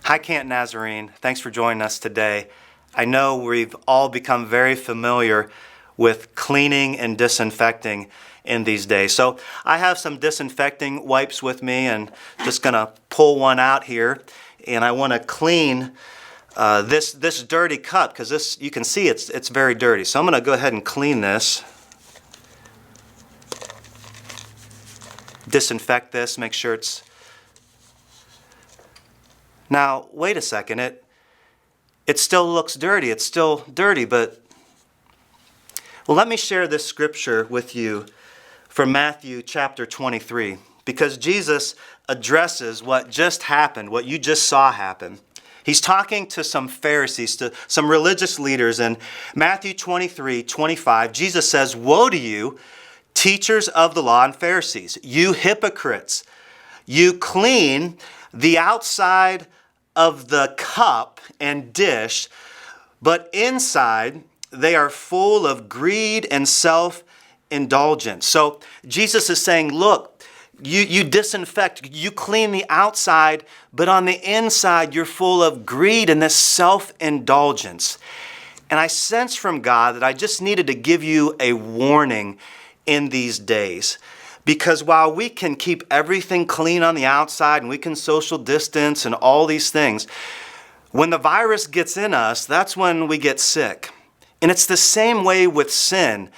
Hi, Camp Nazarene. Thanks for joining us today. I know we've all become very familiar with cleaning and disinfecting in these days. So I have some disinfecting wipes with me and just going to pull one out here. And I want to clean this dirty cup because this, you can see it's very dirty. So I'm going to go ahead and clean this. Disinfect this, make sure it's... Now, wait a second, it still looks dirty. It's still dirty, but... Well, let me share this scripture with you from Matthew chapter 23, because Jesus addresses what just happened, what you just saw happen. He's talking to some Pharisees, to some religious leaders. In Matthew 23:25, Jesus says, "Woe to you, teachers of the law and Pharisees, you hypocrites! You clean the outside of the cup and dish, but inside they are full of greed and self-indulgence." So Jesus is saying, look, you disinfect, you clean the outside, but on the inside you're full of greed and this self-indulgence. And I sense from God that I just needed to give you a warning in these days. Because while we can keep everything clean on the outside and we can social distance and all these things, when the virus gets in us, that's when we get sick. And it's the same way with sin.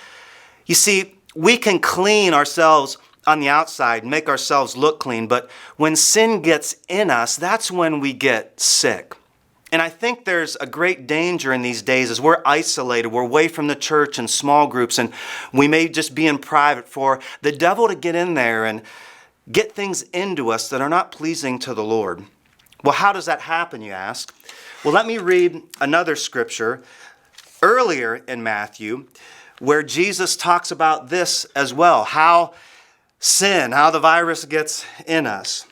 You see, we can clean ourselves on the outside, make ourselves look clean, but when sin gets in us, that's when we get sick. And I think there's a great danger in these days as we're isolated, we're away from the church and small groups, and we may just be in private, for the devil to get in there and get things into us that are not pleasing to the Lord. Well, how does that happen, you ask? Well, let me read another scripture earlier in Matthew where Jesus talks about this as well, how the virus gets in us.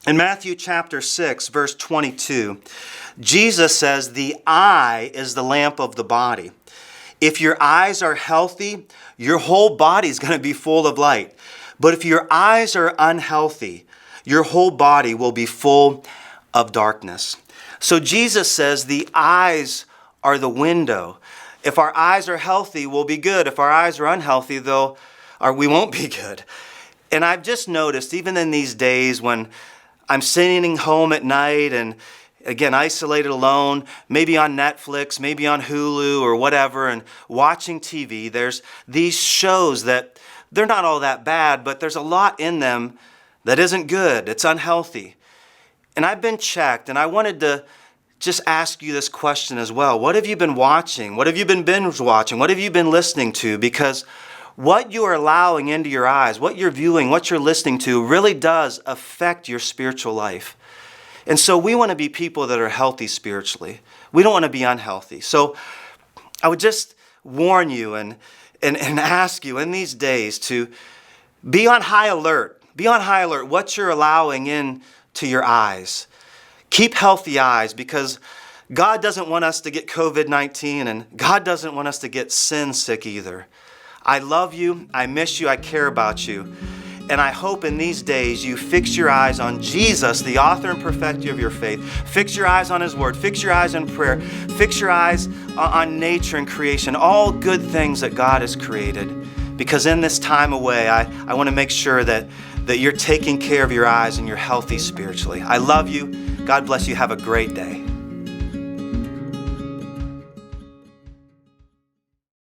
In Matthew chapter 6, verse 22, Jesus says, "The eye is the lamp of the body. If your eyes are healthy, your whole body is going to be full of light. But if your eyes are unhealthy, your whole body will be full of darkness." So Jesus says the eyes are the window. If our eyes are healthy, we'll be good. If our eyes are unhealthy, we won't be good. And I've just noticed, even in these days when I'm sitting home at night and, again, isolated alone, maybe on Netflix, maybe on Hulu or whatever, and watching TV, there's these shows that they're not all that bad, but there's a lot in them that isn't good. It's unhealthy. And I've been checked, and I wanted to just ask you this question as well. What have you been watching? What have you been binge watching? What have you been listening to? Because what you are allowing into your eyes, what you're viewing, what you're listening to really does affect your spiritual life. And so we want to be people that are healthy spiritually. We don't want to be unhealthy. So I would just warn you and ask you in these days to be on high alert. Be on high alert what you're allowing into your eyes. Keep healthy eyes, because God doesn't want us to get COVID-19, and God doesn't want us to get sin sick either. I love you, I miss you, I care about you. And I hope in these days you fix your eyes on Jesus, the author and perfecter of your faith. Fix your eyes on His Word. Fix your eyes on prayer. Fix your eyes on nature and creation, all good things that God has created. Because in this time away, I want to make sure that you're taking care of your eyes and you're healthy spiritually. I love you. God bless you. Have a great day.